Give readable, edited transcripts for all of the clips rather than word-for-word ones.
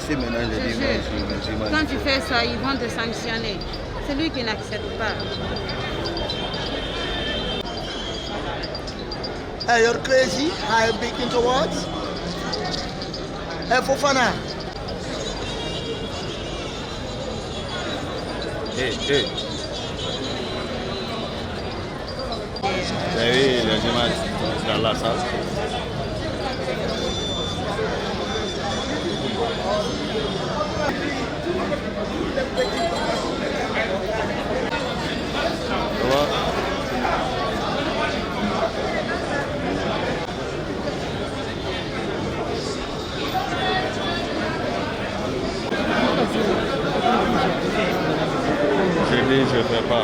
passer maintenant les Je dimanches. jure. Quand tu fais ça, ils vont te sanctionner. Celui qui n'accepte pas. Hey, you're crazy. How big into what? Hey, Fofana. Hey. Oui, les images dans la salle. J'ai dit, je ne fais pas.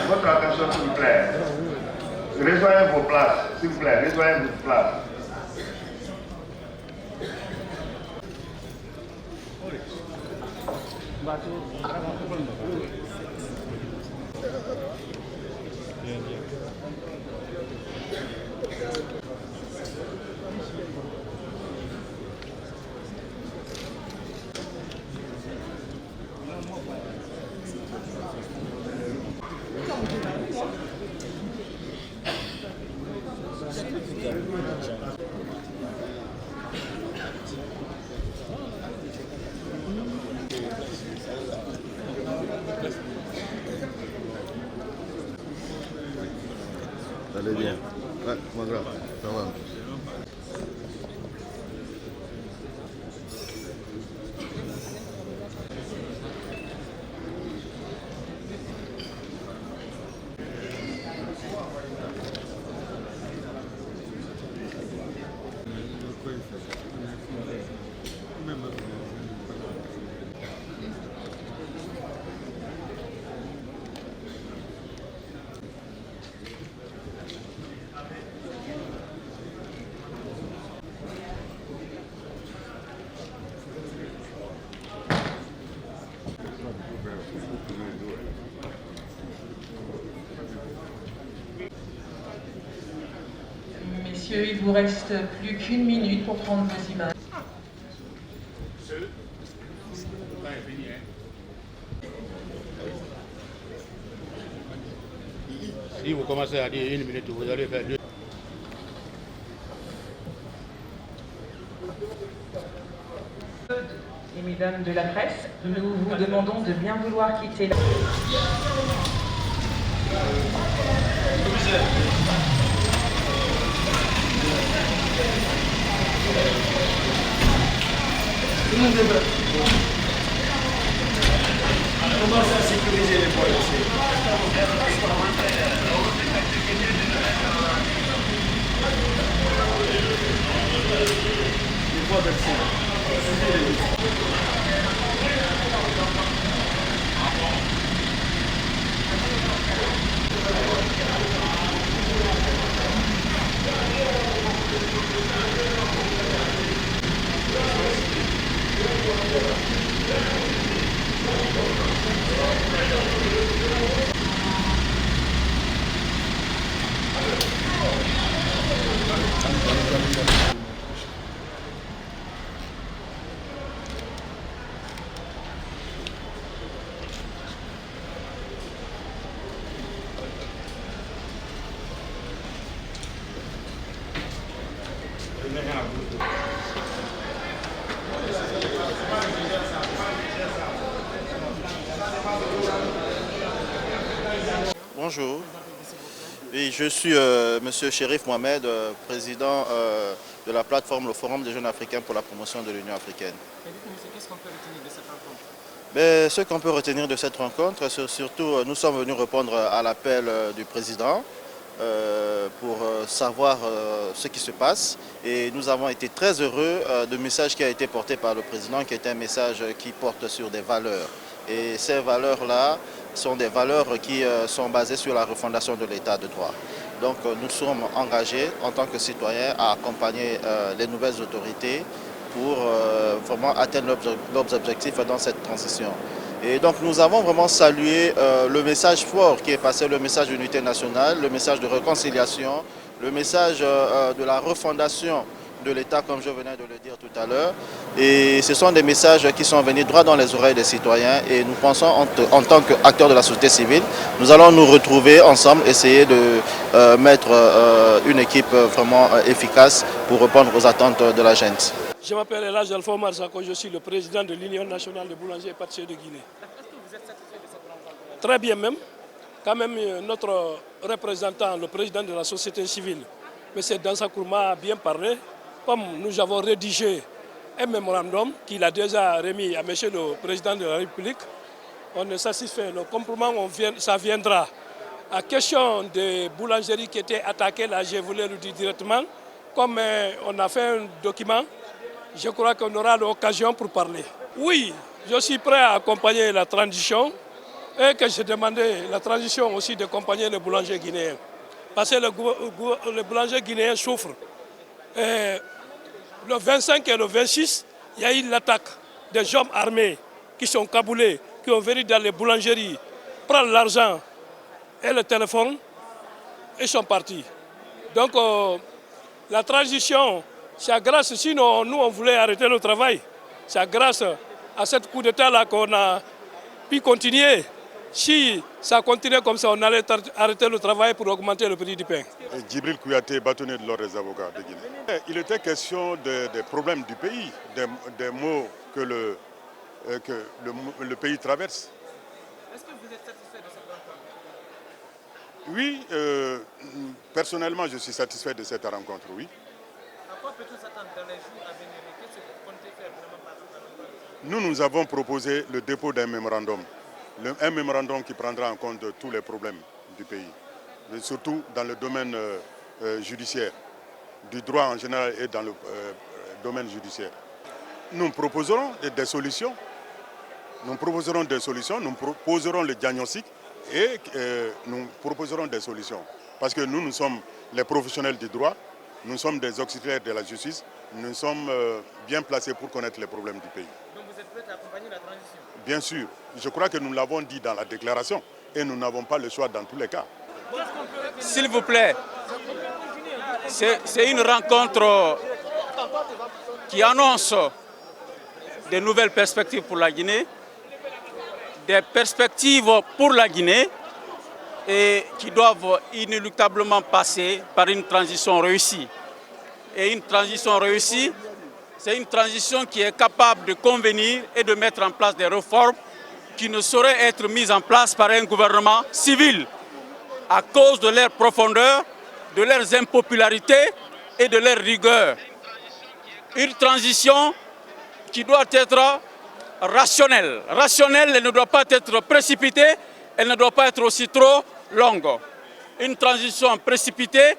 Votre attention, s'il vous plaît. Rejoignez vos places, s'il vous plaît, rejoignez vos places. Allez bien. Ouais, mon grand, ça va. Messieurs, il vous reste plus qu'une minute pour prendre vos images. Si vous commencez à dire une minute, vous allez faire deux. Et mesdames de la presse, nous vous demandons de bien vouloir quitter la... Comment ça sécuriser les policiers? Il faut verser. Bonjour. Oui, je suis Monsieur Chérif Mohamed, président de la plateforme Le Forum des jeunes africains pour la promotion de l'Union africaine. Qu'est-ce qu'on peut retenir de cette rencontre? Ce qu'on peut retenir de cette rencontre, c'est surtout nous sommes venus répondre à l'appel du président pour savoir ce qui se passe. Et nous avons été très heureux du message qui a été porté par le président, qui est un message qui porte sur des valeurs. Et ces valeurs-là sont des valeurs qui sont basées sur la refondation de l'état de droit. Donc nous sommes engagés en tant que citoyens à accompagner les nouvelles autorités pour vraiment atteindre leurs objectifs dans cette transition. Et donc nous avons vraiment salué le message fort qui est passé, le message d'unité nationale, le message de réconciliation, le message de la refondation de l'État, comme je venais de le dire tout à l'heure. Et ce sont des messages qui sont venus droit dans les oreilles des citoyens et nous pensons en tant qu'acteurs de la société civile, nous allons nous retrouver ensemble, essayer de mettre une équipe vraiment efficace pour répondre aux attentes de la gente. Je m'appelle Elhadji Alpha Omar Sako, je suis le président de l'Union nationale des boulangers et pâtissiers de Guinée. Est-ce que vous êtes satisfait de cette rencontre? Très bien même. Quand même notre représentant, le président de la société civile, M. Dansa Kourma, a bien parlé. Comme nous avons rédigé un mémorandum qu'il a déjà remis à M. le président de la République, on est satisfait. Le complément, ça viendra. À question des boulangeries qui étaient attaquées, là je voulais le dire directement, comme on a fait un document, je crois qu'on aura l'occasion pour parler. Oui, je suis prêt à accompagner la transition et que j'ai demandé la transition aussi d'accompagner les boulangers guinéens. Parce que les boulangers guinéens souffrent. Et le 25 et le 26, il y a eu l'attaque des hommes armés qui sont caboulés, qui ont venu dans les boulangeries, prendre l'argent et le téléphone et sont partis. Donc la transition, c'est grâce, sinon nous on voulait arrêter le travail, c'est grâce à cette coup d'État-là qu'on a pu continuer. Si ça continuait comme ça, on allait arrêter le travail pour augmenter le prix du pain. Djibril Kouyaté, bâtonnier de l'ordre des avocats de Guinée. Il était question des problèmes du pays, des maux que le pays traverse. Est-ce que vous êtes satisfait de cette rencontre? Oui, personnellement, je suis satisfait de cette rencontre, oui. À quoi peut-on s'attendre dans les jours à venir? Qu'est-ce que vous comptez faire vraiment par cette rencontre? Nous avons proposé le dépôt d'un mémorandum. Un mémorandum qui prendra en compte tous les problèmes du pays, mais surtout dans le domaine judiciaire, du droit en général et dans le domaine judiciaire. Nous proposerons des solutions, nous proposerons le diagnostic et nous proposerons des solutions. Parce que nous sommes les professionnels du droit, nous sommes des auxiliaires de la justice, nous sommes bien placés pour connaître les problèmes du pays. Donc vous êtes prêts à accompagner la transition? Bien sûr, je crois que nous l'avons dit dans la déclaration et nous n'avons pas le choix dans tous les cas. S'il vous plaît, c'est une rencontre qui annonce de nouvelles perspectives pour la Guinée, des perspectives pour la Guinée et qui doivent inéluctablement passer par une transition réussie. Et une transition réussie, c'est une transition qui est capable de convenir et de mettre en place des réformes qui ne sauraient être mises en place par un gouvernement civil à cause de leur profondeur, de leurs impopularités et de leur rigueur. Une transition qui doit être rationnelle. Rationnelle, elle ne doit pas être précipitée, elle ne doit pas être aussi trop longue. Une transition précipitée,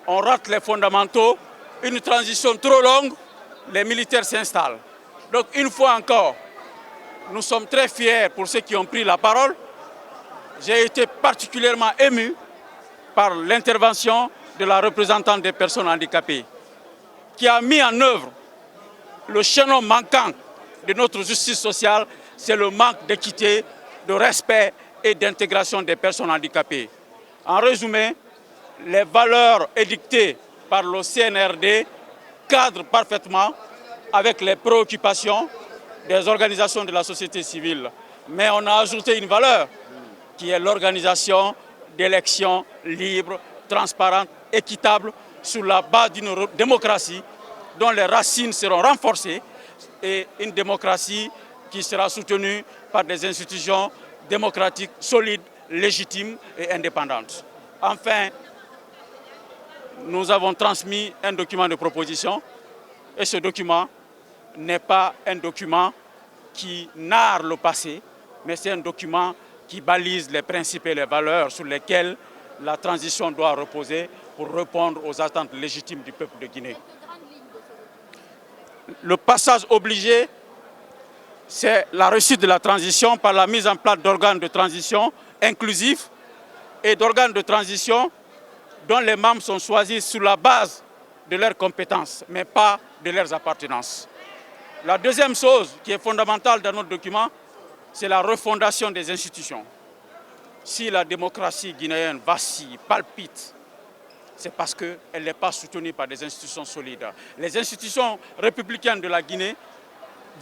on rate les fondamentaux. Une transition trop longue, les militaires s'installent. Donc une fois encore, nous sommes très fiers pour ceux qui ont pris la parole. J'ai été particulièrement ému par l'intervention de la représentante des personnes handicapées qui a mis en œuvre le chaînon manquant de notre justice sociale, c'est le manque d'équité, de respect et d'intégration des personnes handicapées. En résumé, les valeurs édictées par le CNRD cadrent parfaitement avec les préoccupations des organisations de la société civile. Mais on a ajouté une valeur qui est l'organisation d'élections libres, transparentes, équitables, sur la base d'une démocratie dont les racines seront renforcées et une démocratie qui sera soutenue par des institutions démocratiques solides légitime et indépendante. Enfin, nous avons transmis un document de proposition et ce document n'est pas un document qui narre le passé, mais c'est un document qui balise les principes et les valeurs sur lesquels la transition doit reposer pour répondre aux attentes légitimes du peuple de Guinée. Le passage obligé, c'est la réussite de la transition par la mise en place d'organes de transition inclusifs et d'organes de transition dont les membres sont choisis sur la base de leurs compétences, mais pas de leurs appartenances. La deuxième chose qui est fondamentale dans notre document, c'est la refondation des institutions. Si la démocratie guinéenne vacille, palpite, c'est parce qu'elle n'est pas soutenue par des institutions solides. Les institutions républicaines de la Guinée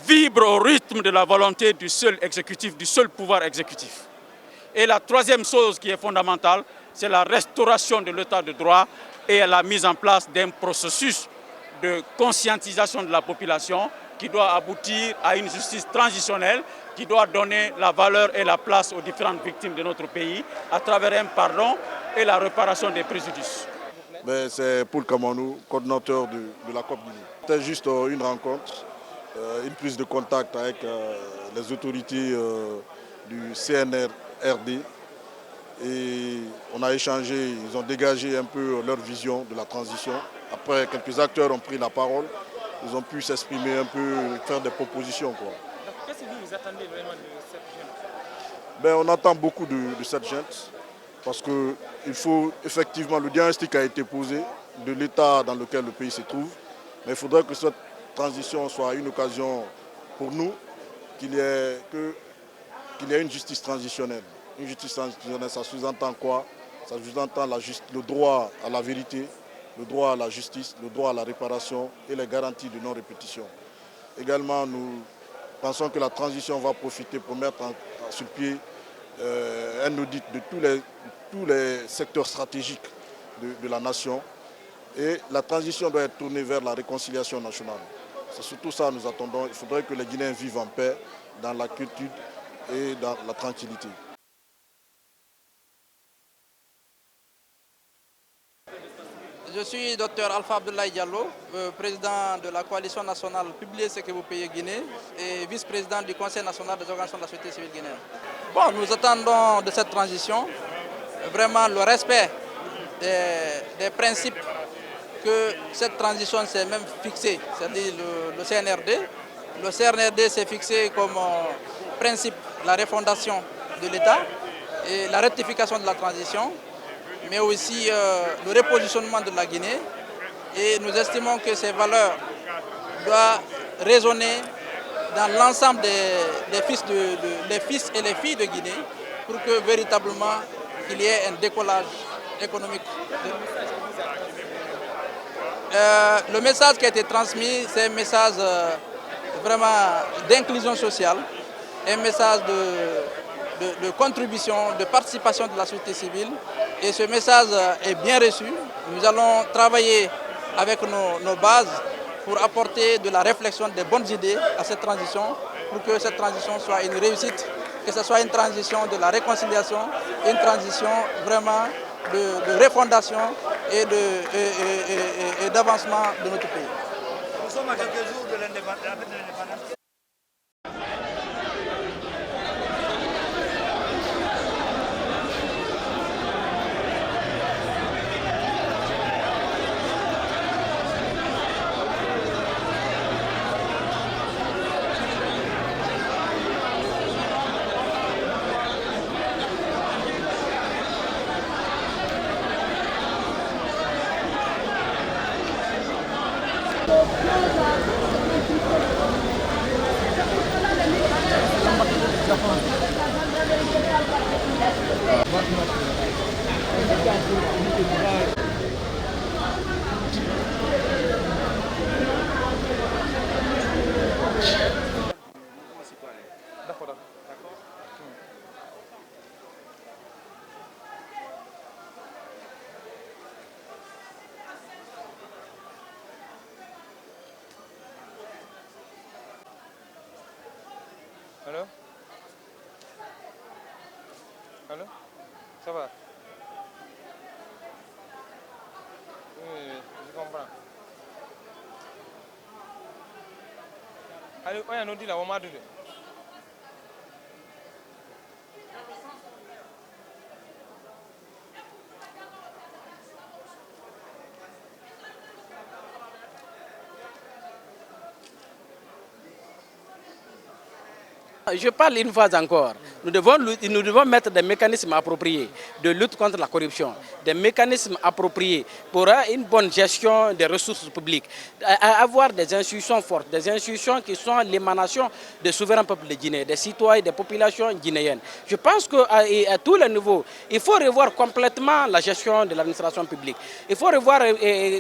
vibrent au rythme de la volonté du seul exécutif, du seul pouvoir exécutif. Et la troisième chose qui est fondamentale, c'est la restauration de l'état de droit et la mise en place d'un processus de conscientisation de la population qui doit aboutir à une justice transitionnelle, qui doit donner la valeur et la place aux différentes victimes de notre pays à travers un pardon et la réparation des préjudices. C'est Paul Kamanou, coordinateur de la COP Guinée. C'était juste une rencontre, une prise de contact avec les autorités du CNRD. Et on a échangé, ils ont dégagé un peu leur vision de la transition. Après, quelques acteurs ont pris la parole, ils ont pu s'exprimer un peu, faire des propositions. Qu'est-ce que vous attendez vraiment de cette jeune? On attend beaucoup de cette jeune, parce qu'il faut effectivement, le diagnostic a été posé de l'état dans lequel le pays se trouve, mais il faudrait que cette transition soit une occasion pour nous, qu'il y ait une justice transitionnelle. Une justice transitionnelle, ça sous-entend quoi? Ça sous-entend le droit à la vérité, le droit à la justice, le droit à la réparation et les garanties de non-répétition. Également, nous pensons que la transition va profiter pour mettre sur pied un audit de tous les secteurs stratégiques de la nation. Et la transition doit être tournée vers la réconciliation nationale. C'est surtout ça que nous attendons. Il faudrait que les Guinéens vivent en paix, dans la quiétude et dans la tranquillité. Je suis Dr Alpha Abdoulaye Diallo, président de la coalition nationale Publiez ce que vous payez Guinée et vice-président du Conseil national des organisations de la société civile guinéenne. Nous attendons de cette transition vraiment le respect des principes que cette transition s'est même fixée, c'est-à-dire le CNRD. Le CNRD s'est fixé comme principe la refondation de l'État et la rectification de la transition, mais aussi le repositionnement de la Guinée. Et nous estimons que ces valeurs doivent résonner dans l'ensemble des fils et les filles de Guinée pour que véritablement il y ait un décollage économique. Le message qui a été transmis, c'est un message vraiment d'inclusion sociale, un message de contribution, de participation de la société civile. Et ce message est bien reçu. Nous allons travailler avec nos bases pour apporter de la réflexion, des bonnes idées à cette transition, pour que cette transition soit une réussite, que ce soit une transition de la réconciliation, une transition vraiment de refondation et d'avancement de notre pays. Nous sommes à quelques jours de l'indépendance. Allô? Allô? Ça va. Oui, je comprends. Allez, on nous dit là, on m'a dit. Je parle une fois encore. Nous devons mettre des mécanismes appropriés de lutte contre la corruption, des mécanismes appropriés pour une bonne gestion des ressources publiques, avoir des institutions fortes, des institutions qui sont l'émanation des souverains peuples de Guinée, des citoyens, des populations guinéennes. Je pense qu'à tous les niveaux, il faut revoir complètement la gestion de l'administration publique. Il faut revoir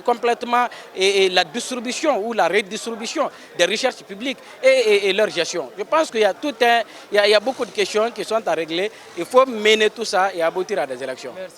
complètement la distribution ou la redistribution des recherches publiques et leur gestion. Je pense qu'il y a il y a beaucoup de questions qui sont à régler. Il faut mener tout ça et aboutir à des élections. Merci.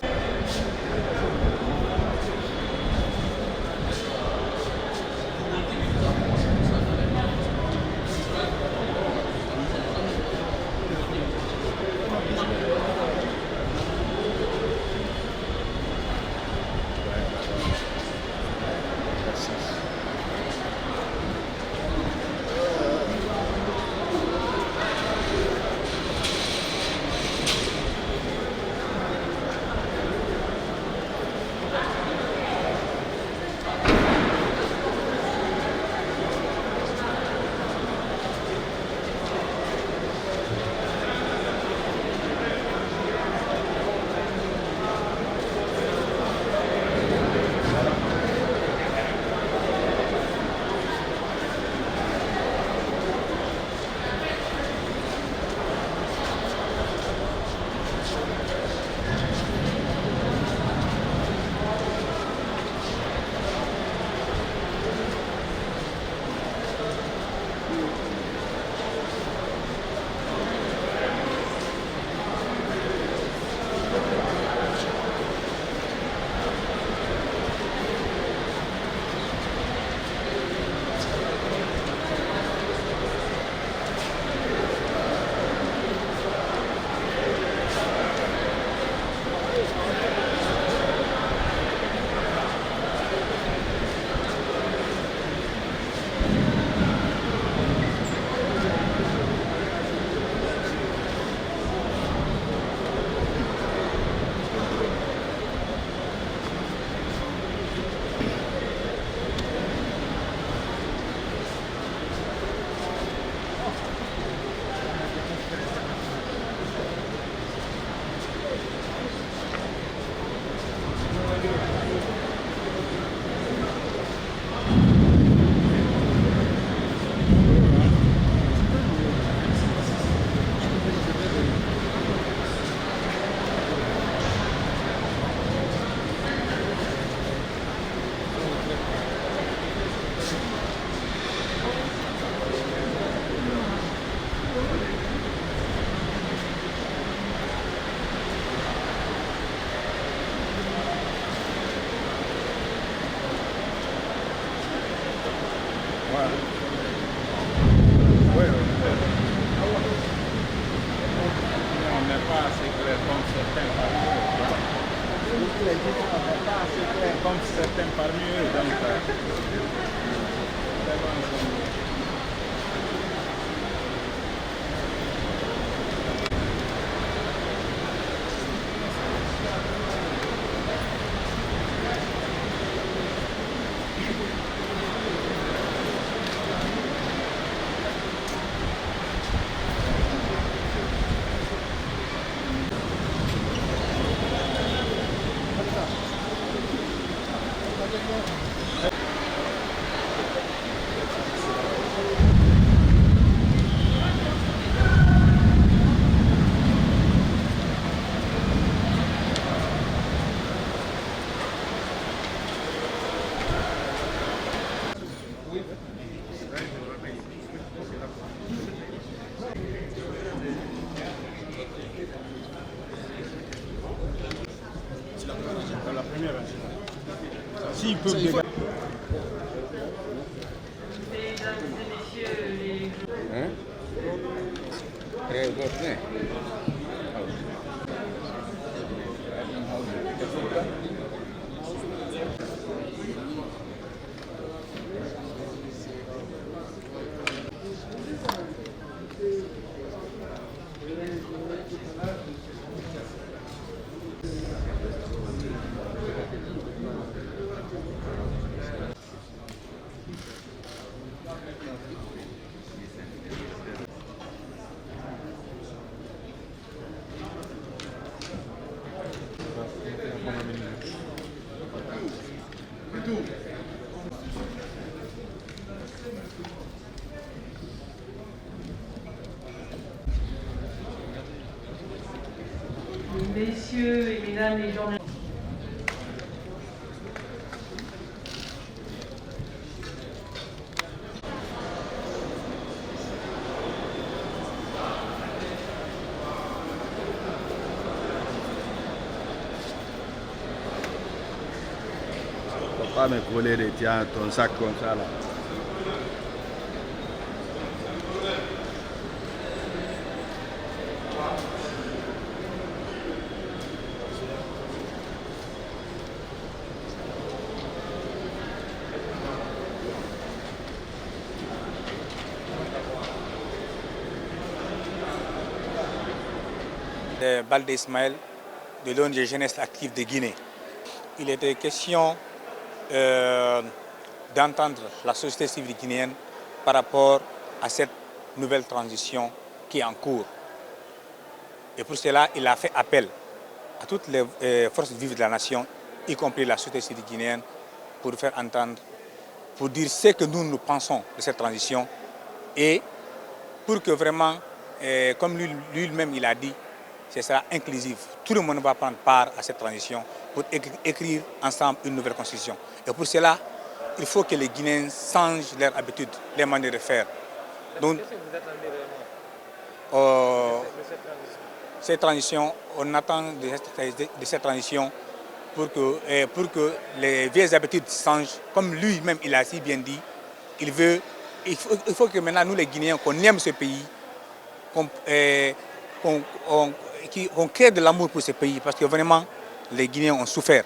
Comme certains parmi eux, donc la première rangée. S'ils peuvent dégager. Hein? Très bien. Messieurs et mesdames les journalistes. Pas me coller de tiens ton sac comme ça là. Balde Ismaël de l'ONG Jeunesse Active de Guinée. Il était question d'entendre la société civile guinéenne par rapport à cette nouvelle transition qui est en cours. Et pour cela, il a fait appel à toutes les forces vives de la nation, y compris la société civile guinéenne, pour faire entendre, pour dire ce que nous pensons de cette transition et pour que vraiment, comme lui-même il a dit, ce sera inclusif. Tout le monde va prendre part à cette transition pour écrire ensemble une nouvelle constitution. Et pour cela, il faut que les Guinéens changent leurs habitudes, les manières de faire. Donc, qu'est-ce que vous attendez vraiment de cette transition, on attend de cette transition pour que les vieilles habitudes changent. Comme lui-même, il a si bien dit, il faut que maintenant, nous les Guinéens, qu'on aime ce pays, qu'on crée de l'amour pour ce pays, parce que vraiment, les Guinéens ont souffert.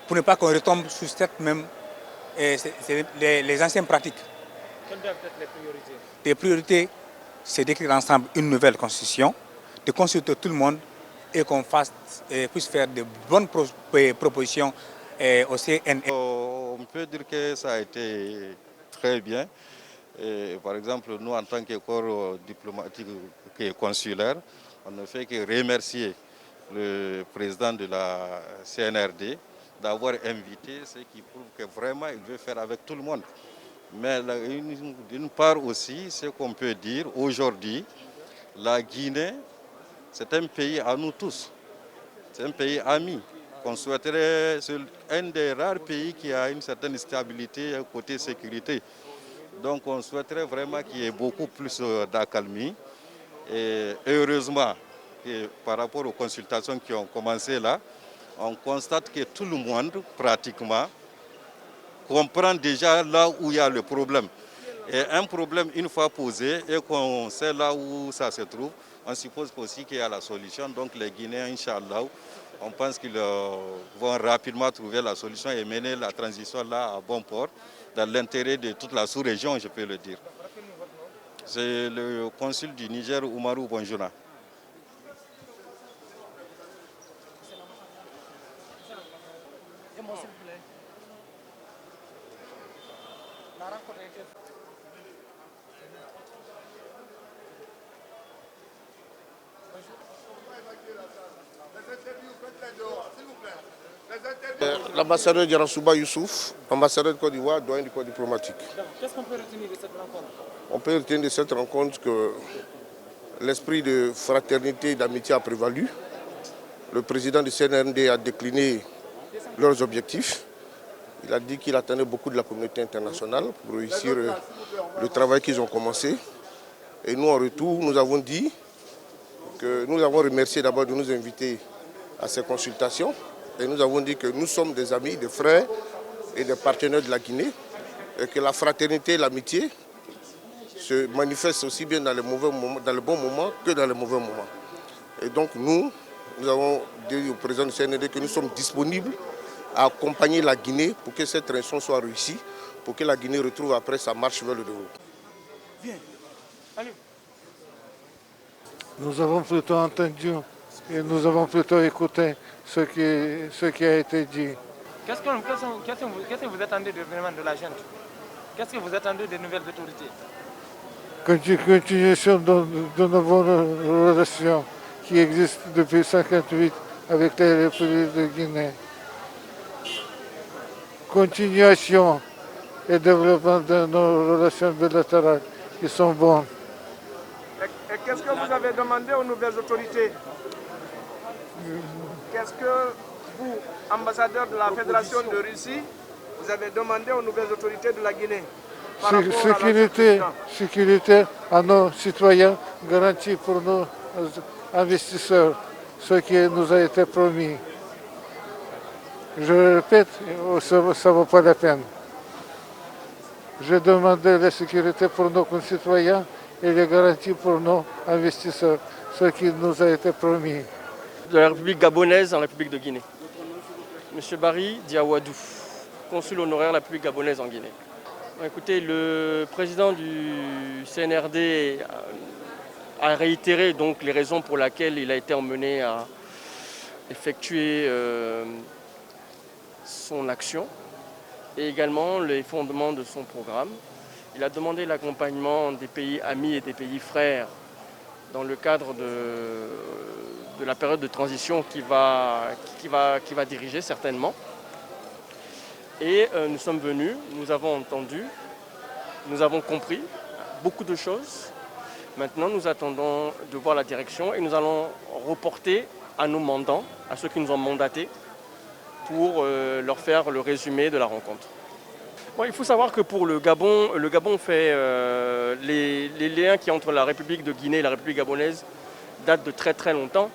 Pour ne pas qu'on retombe sur cette même, les anciennes pratiques. Quelles doivent être les priorités? Les priorités, c'est d'écrire ensemble une nouvelle constitution, de consulter tout le monde et qu'on puisse faire de bonnes propositions au CNE. On peut dire que ça a été très bien. Et par exemple, nous, en tant que corps diplomatique et consulaire, on ne fait que remercier le président de la CNRD d'avoir invité, ce qui prouve que vraiment il veut faire avec tout le monde. Mais d'une part aussi, ce qu'on peut dire aujourd'hui, la Guinée, c'est un pays à nous tous. C'est un pays ami. Qu'on souhaiterait, c'est un des rares pays qui a une certaine stabilité côté sécurité. Donc on souhaiterait vraiment qu'il y ait beaucoup plus d'accalmie. Et heureusement, par rapport aux consultations qui ont commencé là, on constate que tout le monde, pratiquement, comprend déjà là où il y a le problème. Et un problème, une fois posé, et qu'on sait là où ça se trouve, on suppose aussi qu'il y a la solution. Donc les Guinéens, Inch'Allah, on pense qu'ils vont rapidement trouver la solution et mener la transition là à bon port, dans l'intérêt de toute la sous-région, je peux le dire. C'est le consul du Niger, Oumarou Bonjouna. L'ambassadeur Djarasouba Youssouf, ambassadeur de Côte d'Ivoire, doyen du corps diplomatique. Qu'est-ce qu'on peut retenir de cette rencontre? On peut retenir de cette rencontre que l'esprit de fraternité et d'amitié a prévalu. Le président du CNRD a décliné leurs objectifs. Il a dit qu'il attendait beaucoup de la communauté internationale pour réussir le travail qu'ils ont commencé. Et nous, en retour, nous avons dit que nous avons remercié d'abord de nous inviter à ces consultations. Et nous avons dit que nous sommes des amis, des frères et des partenaires de la Guinée. Et que la fraternité et l'amitié se manifestent aussi bien dans les mauvais moments, dans les bons moments que dans les mauvais moments. Et donc nous avons dit au président du CNRD que nous sommes disponibles à accompagner la Guinée pour que cette transition soit réussie, pour que la Guinée retrouve après sa marche vers le développement. Viens. Allez. Nous avons plutôt entendu et nous avons plutôt écouté ce qui a été dit. Qu'est-ce que vous attendez vraiment de la gente? Qu'est-ce que vous attendez des nouvelles autorités? Continuation de nos relations qui existent depuis 1958 avec les Républiques de Guinée. Continuation et développement de nos relations bilatérales qui sont bonnes. Et qu'est-ce que vous avez demandé aux nouvelles autorités? qu'est-ce que vous, ambassadeur de la Fédération de Russie, vous avez demandé aux nouvelles autorités de la Guinée par rapport à la sécurité à nos citoyens, garantie pour nos investisseurs, ce qui nous a été promis. Je répète, ça ne vaut pas la peine. J'ai demandé la sécurité pour nos concitoyens et les garanties pour nos investisseurs, ce qui nous a été promis. De la République gabonaise en République de Guinée. Monsieur Barry Diawadou, consul honoraire de la République gabonaise en Guinée. Écoutez, le président du CNRD a réitéré donc les raisons pour lesquelles il a été emmené à effectuer son action et également les fondements de son programme. Il a demandé l'accompagnement des pays amis et des pays frères dans le cadre de la période de transition qui va diriger certainement. Et nous sommes venus, nous avons entendu, nous avons compris beaucoup de choses. Maintenant, nous attendons de voir la direction et nous allons reporter à nos mandants, à ceux qui nous ont mandatés, pour leur faire le résumé de la rencontre. Bon, il faut savoir que pour le Gabon fait les liens qui entre la République de Guinée et la République gabonaise datent de très très longtemps,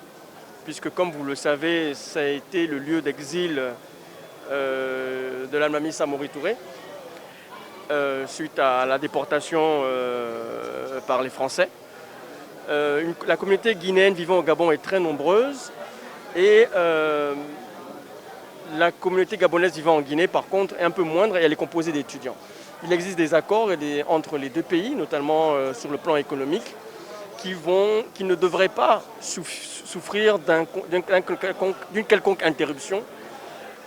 puisque comme vous le savez, ça a été le lieu d'exil de l'Almami Samori Touré, suite à la déportation par les Français. La communauté guinéenne vivant au Gabon est très nombreuse et la communauté gabonaise vivant en Guinée, par contre, est un peu moindre et elle est composée d'étudiants. Il existe des accords entre les deux pays, notamment sur le plan économique, qui ne devraient pas souffrir d'une quelconque interruption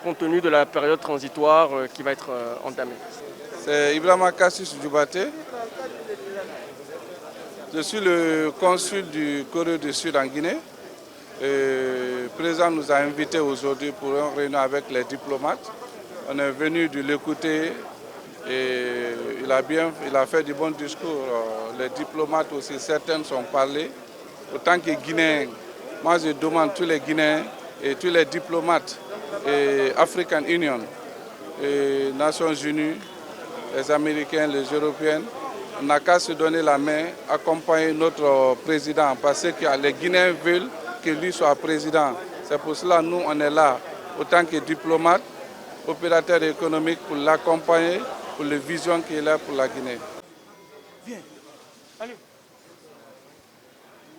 compte tenu de la période transitoire qui va être entamée. C'est Ibrahima Kassis Djoubaté. Je suis le consul du Corée du Sud en Guinée. Le président nous a invités aujourd'hui pour une réunion avec les diplomates. On est venu de l'écouter et il a fait du bon discours. Les diplomates aussi, certains sont parlés. Autant que Guinéens, moi je demande tous les Guinéens et tous les diplomates et African Union, et Nations Unies, les Américains, les Européens, on n'a qu'à se donner la main, accompagner notre président parce que les Guinéens veulent que lui soit président. C'est pour cela que nous, on est là, autant que diplomates, opérateurs économiques, pour l'accompagner, pour la vision qu'il a pour la Guinée. Viens. Allez.